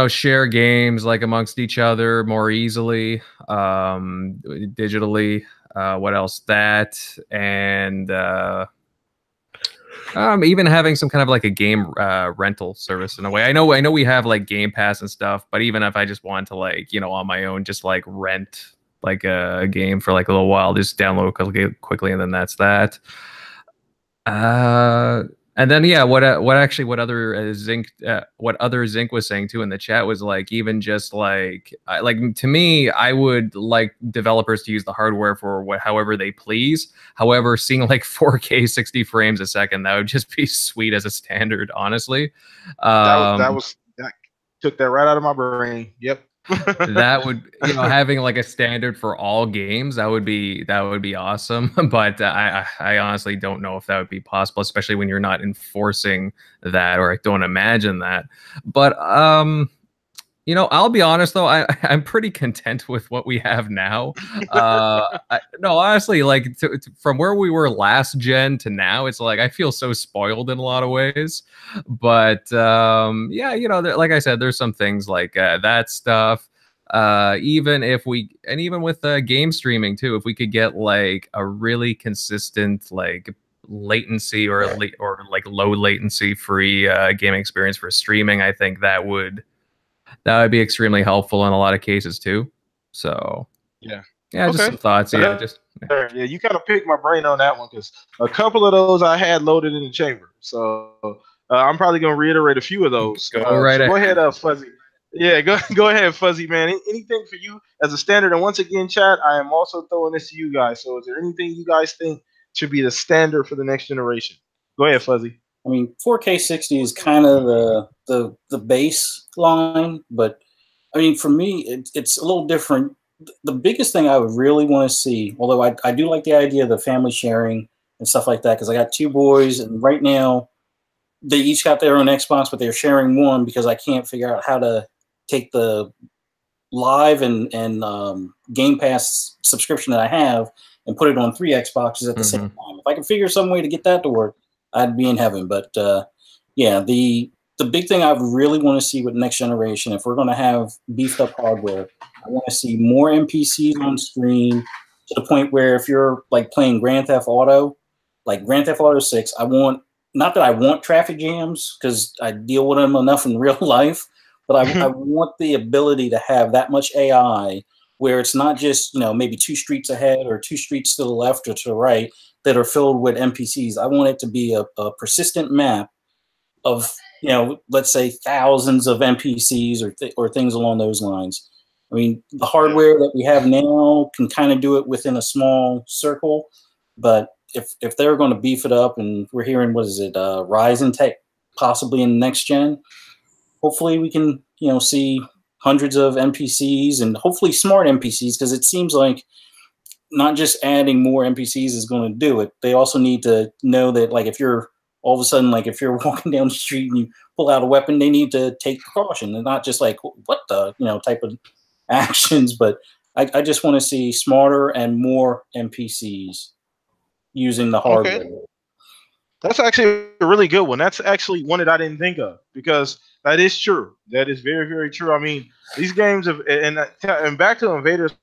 share games amongst each other more easily, digitally. What else? That and even having some kind of a game rental service in a way. I know we have Game Pass and stuff, but even if I just want to on my own, just rent a game for a little while, just download quickly, and then that's that. And then what other Zinc was saying too in the chat was even just to me, I would like developers to use the hardware for however they please. However, seeing 4K 60 frames a second, that would just be sweet as a standard, honestly. That took that right out of my brain. Yep. That would having a standard for all games, that would be awesome. But I honestly don't know if that would be possible, especially when you're not enforcing that, or I don't imagine that. But I'll be honest though, I'm pretty content with what we have now. No, honestly, from where we were last gen to now, it's I feel so spoiled in a lot of ways. But like I said, there's some things that stuff. Even with game streaming too, if we could get a really consistent latency or low latency free gaming experience for streaming, I think that would be extremely helpful in a lot of cases too. So yeah, just some thoughts. Yeah, you kind of picked my brain on that one, because a couple of those I had loaded in the chamber. So I'm probably going to reiterate a few of those. Go ahead, Fuzzy. Yeah, go ahead, Fuzzy, man. Anything for you as a standard? And once again, chat, I am also throwing this to you guys. So is there anything you guys think should be the standard for the next generation? Go ahead, Fuzzy. I mean, 4K 60 is kind of the baseline, but I mean, for me, it's a little different. The biggest thing I would really want to see, although I do like the idea of the family sharing and stuff like that, because I got two boys, and right now they each got their own Xbox, but they're sharing one because I can't figure out how to take the live and Game Pass subscription that I have and put it on 3 Xboxes at the same time. If I can figure some way to get that to work, I'd be in heaven. But yeah, the big thing I really want to see with next generation, if we're going to have beefed up hardware, I want to see more NPCs on screen, to the point where if you're playing Grand Theft Auto, Grand Theft Auto 6, not that I want traffic jams, because I deal with them enough in real life, but I want the ability to have that much AI where it's not just, maybe 2 streets ahead or 2 streets to the left or to the right that are filled with NPCs. I want it to be a persistent map of, let's say thousands of NPCs or things along those lines. I mean, the hardware that we have now can kind of do it within a small circle, but if they're going to beef it up, and we're hearing, what is it, Ryzen tech possibly in the next gen, hopefully we can, see hundreds of NPCs, and hopefully smart NPCs, because it seems like not just adding more NPCs is going to do it. They also need to know that, if you're all of a sudden, if you're walking down the street and you pull out a weapon, they need to take precaution, and not just what the, type of actions. But I just want to see smarter and more NPCs using the hardware. Okay. That's actually a really good one. That's actually one that I didn't think of, because that is true. That is very, very true. I mean, these games and back to Invader's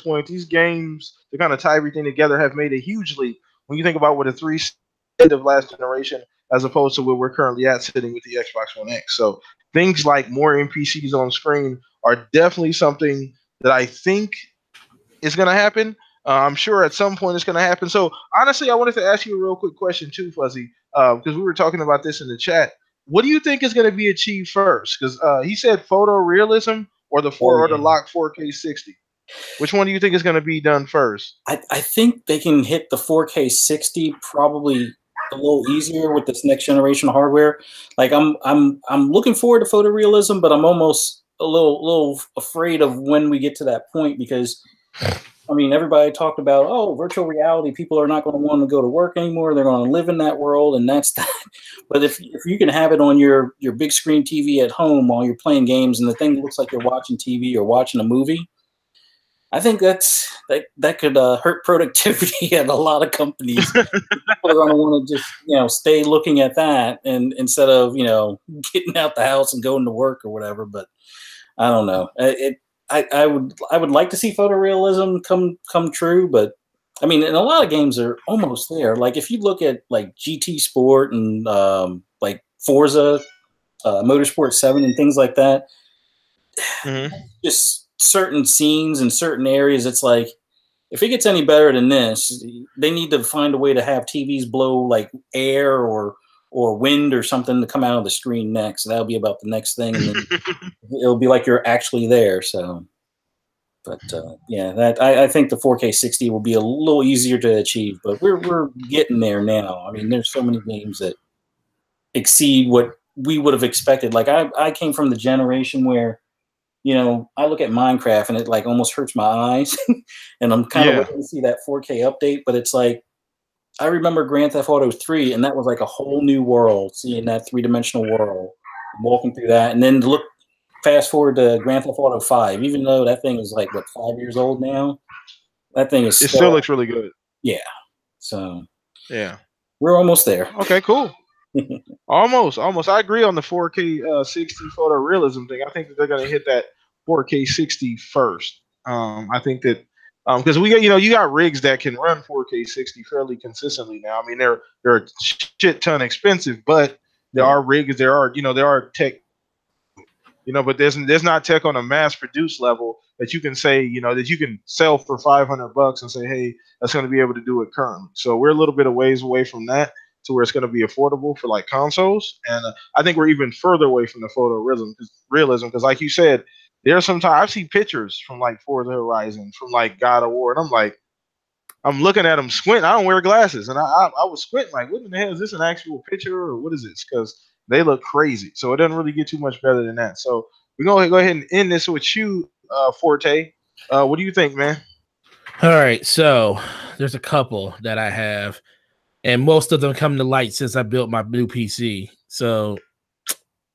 point, these games to kind of tie everything together have made a huge leap when you think about what a 3 state of last generation as opposed to where we're currently at sitting with the Xbox One X. So things like more NPCs on screen are definitely something that I think is going to happen. I'm sure at some point it's going to happen. So honestly, I wanted to ask you a real quick question too, Fuzzy, because we were talking about this in the chat. What do you think is going to be achieved first? Because he said photorealism or the lock 4K 60. Which one do you think is going to be done first? I think they can hit the 4K 60 probably a little easier with this next generation hardware. Like I'm looking forward to photorealism, but I'm almost a little afraid of when we get to that point, because I mean, everybody talked about, oh, virtual reality, people are not going to want to go to work anymore. They're going to live in that world, and that's that. But if you can have it on your big screen TV at home while you're playing games and the thing looks like you're watching TV or watching a movie, I think that could hurt productivity at a lot of companies. People are going to want to just stay looking at that and instead of getting out the house and going to work or whatever. But I don't know. I would like to see photorealism come true, but I mean, and a lot of games are almost there. Like if you look at like GT Sport and like Forza Motorsport 7 and things like that, just certain scenes and certain areas, it's like if it gets any better than this, they need to find a way to have TVs blow like air or wind or something to come out of the screen next. That'll be about the next thing, and then it'll be like you're actually there. So, but yeah, I think the 4K 60 will be a little easier to achieve, but we're getting there now. I mean, there's so many games that exceed what we would have expected. Like I came from the generation where I look at Minecraft and it like almost hurts my eyes, and I'm kind of waiting to see that 4K update. But it's like I remember Grand Theft Auto 3, and that was like a whole new world, seeing that 3-dimensional world, walking through that, and then fast forward to Grand Theft Auto 5. Even though that thing is like 5 years old now, that thing is still looks really good. Yeah, so yeah, we're almost there. Okay, cool. Almost. I agree on the 4K 60 photorealism thing. I think that they're going to hit that 4K 60 first. I think that because we got you got rigs that can run 4K 60 fairly consistently now. I mean they're a shit ton expensive, but there are rigs, there are tech, but there's not tech on a mass produced level that you can say that you can sell for $500 and say, hey, that's going to be able to do it currently. So we're a little bit of ways away from that to where it's going to be affordable for like consoles, and I think we're even further away from the photorealism because like you said, there's sometimes I've seen pictures from like Forza Horizon, from like God of War, and I'm like, I'm looking at them squinting. I don't wear glasses, and I was squinting like, what in the hell is this, an actual picture or what is this? Because they look crazy. So it doesn't really get too much better than that. So we're gonna go ahead and end this with you, Forte. What do you think, man? All right, so there's a couple that I have, and most of them come to light since I built my new PC. So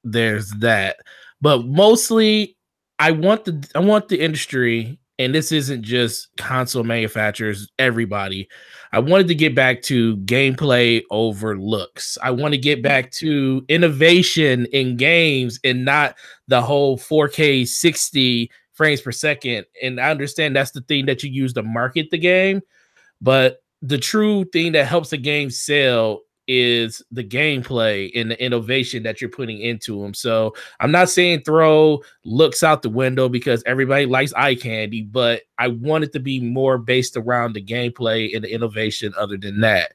there's that. But mostly, I want the industry, and this isn't just console manufacturers, everybody. I wanted to get back to gameplay over looks. I want to get back to innovation in games and not the whole 4K 60 frames per second. And I understand that's the thing that you use to market the game, but the true thing that helps a game sell is the gameplay and the innovation that you're putting into them. So I'm not saying throw looks out the window because everybody likes eye candy, but I want it to be more based around the gameplay and the innovation other than that.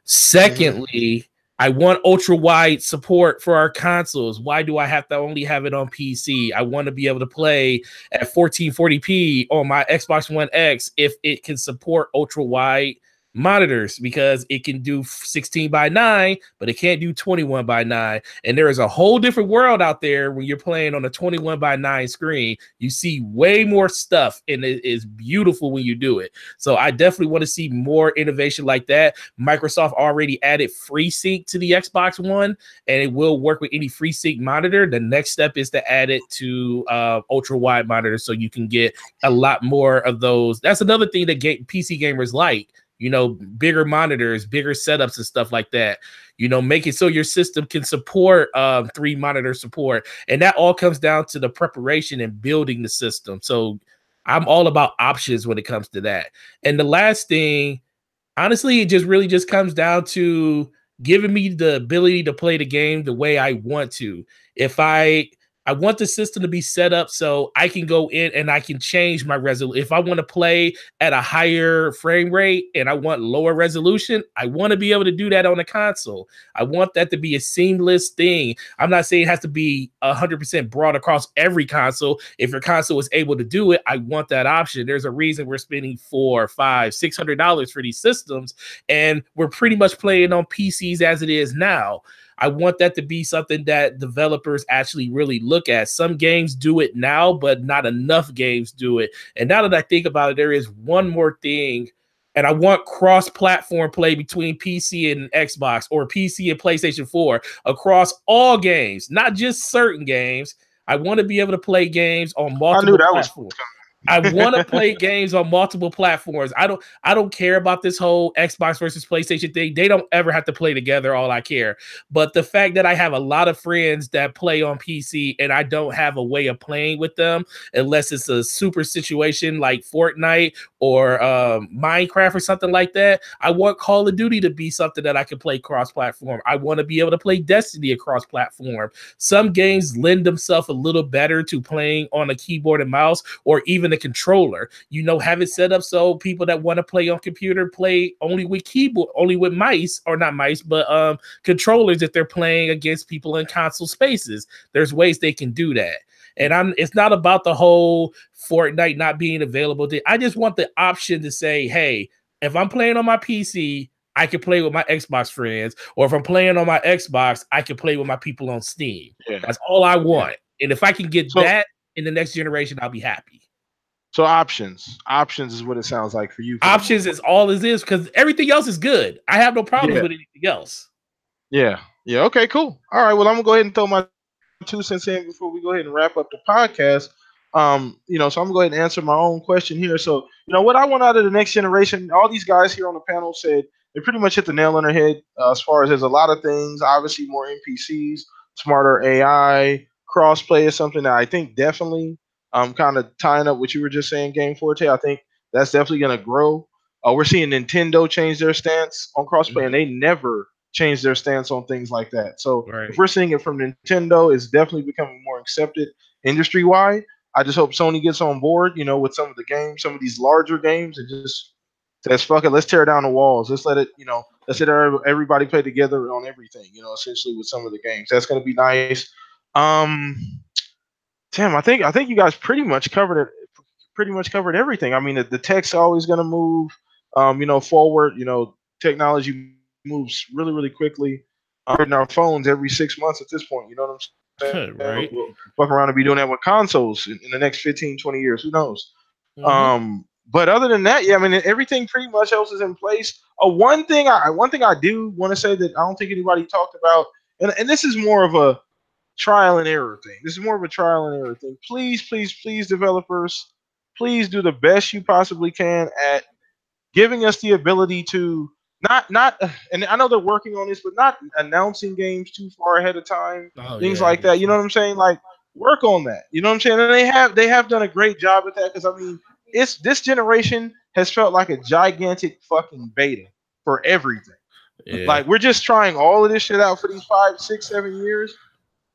Secondly, I want ultra wide support for our consoles. Why do I have to only have it on PC? I want to be able to play at 1440p on my Xbox One X if it can support ultra wide monitors, because it can do 16:9, but it can't do 21:9. And there is a whole different world out there when you're playing on a 21:9 screen. You see way more stuff, and it is beautiful when you do it. So I definitely want to see more innovation like that. Microsoft already added FreeSync to the Xbox One, and it will work with any FreeSync monitor. The next step is to add it to ultra wide monitors, so you can get a lot more of those. That's another thing that PC gamers like. Bigger monitors, bigger setups and stuff like that. Make it so your system can support 3 monitor support. And that all comes down to the preparation and building the system. So I'm all about options when it comes to that. And the last thing, honestly, it just really just comes down to giving me the ability to play the game the way I want to. If I want the system to be set up so I can go in and I can change my resolution. If I want to play at a higher frame rate and I want lower resolution, I want to be able to do that on the console. I want that to be a seamless thing. I'm not saying it has to be 100% broad across every console. If your console is able to do it, I want that option. There's a reason we're spending $400, $500, $600 for these systems, and we're pretty much playing on PCs as it is now. I want that to be something that developers actually really look at. Some games do it now, but not enough games do it. And now that I think about it, there is one more thing, and I want cross-platform play between PC and Xbox, or PC and PlayStation 4 across all games, not just certain games. I want to be able to play games on multiple platforms. I want to play games on multiple platforms. I don't care about this whole Xbox versus PlayStation thing. They don't ever have to play together. All I care. But the fact that I have a lot of friends that play on PC and I don't have a way of playing with them unless it's a super situation like Fortnite or Minecraft or something like that. I want Call of Duty to be something that I can play cross-platform. I want to be able to play Destiny across platform. Some games lend themselves a little better to playing on a keyboard and mouse, or even a controller. Have it set up so people that want to play on computer play only with keyboard, only with mice, or not mice, but controllers if they're playing against people in console spaces. There's ways they can do that. And it's not about the whole Fortnite not being available. I just want the option to say, hey, if I'm playing on my PC, I can play with my Xbox friends, or if I'm playing on my Xbox, I can play with my people on Steam. Yeah. That's all I want. Yeah. And if I can get that in the next generation, I'll be happy. So options is what it sounds like for you. Options is all it is, because everything else is good. I have no problem with anything else. Yeah. Okay, cool. All right. Well, I'm gonna go ahead and throw my 2 cents in before we go ahead and wrap up the podcast. So I'm gonna go ahead and answer my own question here. So, what I want out of the next generation, all these guys here on the panel said they pretty much hit the nail on their head as far as there's a lot of things, obviously more NPCs, smarter AI, crossplay is something that I think definitely kind of tying up what you were just saying, Game Forte. I think that's definitely going to grow. We're seeing Nintendo change their stance on crossplay, and they never change their stance on things like that. So if we're seeing it from Nintendo, it's definitely becoming more accepted industry-wide. I just hope Sony gets on board, with some of the games, some of these larger games, and just says, fuck it, let's tear down the walls. Let's let it, let's let everybody play together on everything, essentially with some of the games. That's going to be nice. Tim, I think you guys pretty much covered it. Pretty much covered everything. I mean, the tech's always going to move, forward. Technology moves really, really quickly. In our phones every 6 months at this point. You know what I'm saying? Right. We'll fuck around and be doing that with consoles in the next 15, 20 years. Who knows? Mm-hmm. But other than that, I mean, everything pretty much else is in place. One thing I do want to say that I don't think anybody talked about, and this is more of a trial and error thing. This is more of a trial and error thing. Please, please, please, developers, please do the best you possibly can at giving us the ability to not and I know they're working on this, but not announcing games too far ahead of time. Things like that. You know what I'm saying? Like, work on that. You know what I'm saying? And they have done a great job at that, because I mean, this generation has felt like a gigantic fucking beta for everything. Yeah. Like, we're just trying all of this shit out for these 5, 6, 7 years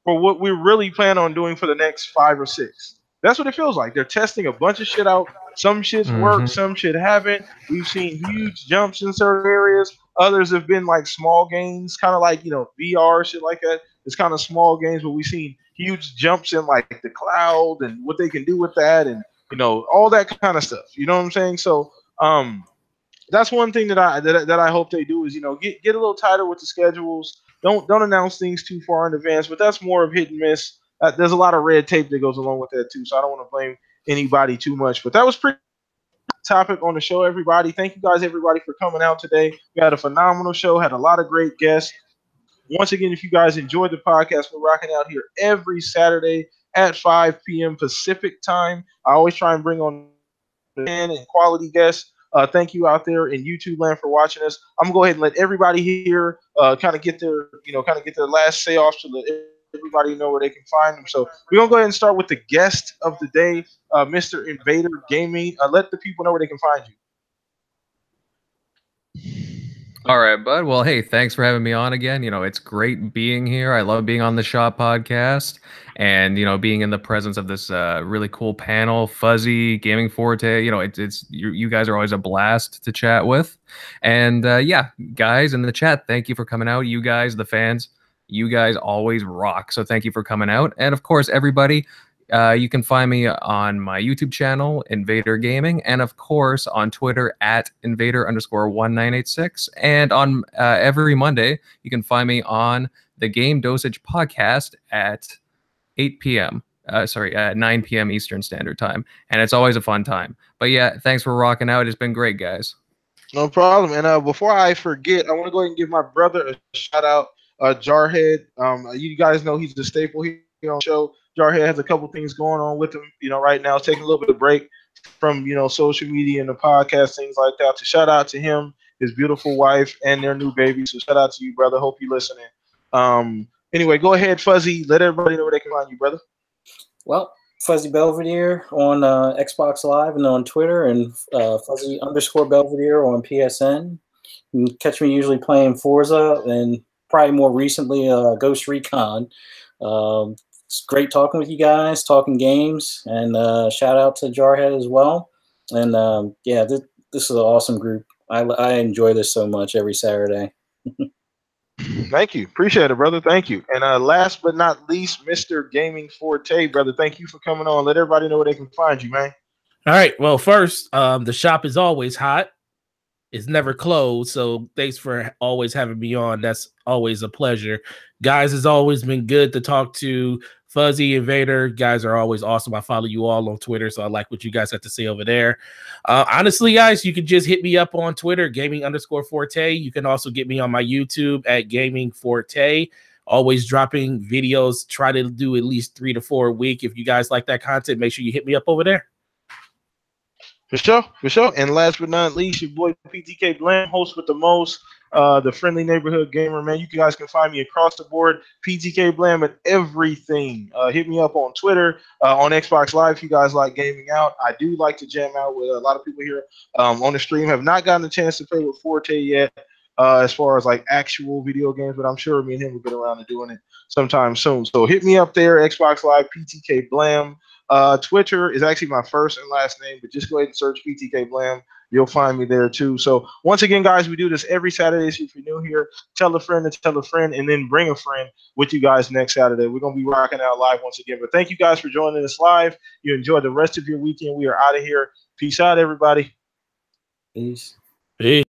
for what we really plan on doing for the next 5 or 6. That's what it feels like. They're testing a bunch of shit out. Some shit's worked, some shit haven't. We've seen huge jumps in certain areas. Others have been like small gains, kind of like, VR, shit like that. It's kind of small games, but we've seen huge jumps in like the cloud and what they can do with that, and all that kind of stuff. You know what I'm saying? So that's one thing that I hope they do is get a little tighter with the schedules. Don't announce things too far in advance, but that's more of hit and miss. There's a lot of red tape that goes along with that too, so I don't want to blame anybody too much. But that was pretty topic on the show, everybody. Thank you guys, everybody, for coming out today. We had a phenomenal show, had a lot of great guests. Once again, if you guys enjoyed the podcast, we're rocking out here every Saturday at 5 p.m. Pacific time. I always try and bring on and quality guests. Thank you out there in YouTube land for watching us. I'm gonna go ahead and let everybody here kind of get their last say off to let everybody know where they can find them. So we're gonna go ahead and start with the guest of the day, Mr. Invader Gaming. Let the people know where they can find you. All right, bud. Well, hey, thanks for having me on again. You know, it's great being here. I love being on the Shop podcast and, you know, being in the presence of this really cool panel, Fuzzy, Gaming Forte. You know, it's you guys are always a blast to chat with. And yeah, guys in the chat, thank you for coming out. You guys, the fans, you guys always rock. So thank you for coming out. And of course, everybody, you can find me on my YouTube channel, Invader Gaming, and of course on Twitter at Invader_1986. And on every Monday, you can find me on the Game Dosage podcast at 8 p.m. At 9 p.m. Eastern Standard Time. And it's always a fun time. But yeah, thanks for rocking out. It's been great, guys. No problem. And before I forget, I want to go ahead and give my brother a shout out, Jarhead. You guys know he's the staple here on the show. Jarhead has a couple things going on with him, you know, right now, taking a little bit of break from, you know, social media and the podcast, things like that. To shout out to him, his beautiful wife, and their new baby. So shout out to you, brother. Hope you're listening. Anyway, go ahead, Fuzzy. Let everybody know where they can find you, brother. Well, Fuzzy Belvedere on Xbox Live and on Twitter, and Fuzzy_Belvedere on PSN. You can catch me usually playing Forza and probably more recently Ghost Recon. It's great talking with you guys, talking games, and shout out to Jarhead as well. And yeah, this is an awesome group. I enjoy this so much every Saturday. Thank you. Appreciate it, brother. Thank you. And last but not least, Mr. Gaming Forte, brother. Thank you for coming on. Let everybody know where they can find you, man. All right. Well, first, the shop is always hot. It's never closed. So thanks for always having me on. That's always a pleasure. Guys, it's always been good to talk to. Fuzzy, Invader, guys are always awesome. I follow you all on Twitter, so I like what you guys have to say over there. Honestly, guys, you can just hit me up on Twitter, gaming_forte. You can also get me on my YouTube at Gaming Forte. Always dropping videos. Try to do at least 3 to 4 a week. If you guys like that content, make sure you hit me up over there. For sure, for sure. And last but not least, your boy PTK BLAM, host with the most, the friendly neighborhood gamer, man. You guys can find me across the board, PTK BLAM, at everything. Hit me up on Twitter, on Xbox Live if you guys like gaming out. I do like to jam out with a lot of people here on the stream. Have not gotten a chance to play with Forte yet, as far as like actual video games, but I'm sure me and him will get around to doing it sometime soon. So hit me up there, Xbox Live, PTK BLAM. Twitter is actually my first and last name, but just go ahead and search PTK BLAM. You'll find me there too. So once again, guys, we do this every Saturday. So if you're new here, tell a friend to tell a friend, and then bring a friend with you guys next Saturday. We're going to be rocking out live once again. But thank you guys for joining us live. You enjoy the rest of your weekend. We are out of here. Peace out, everybody. Peace. Peace.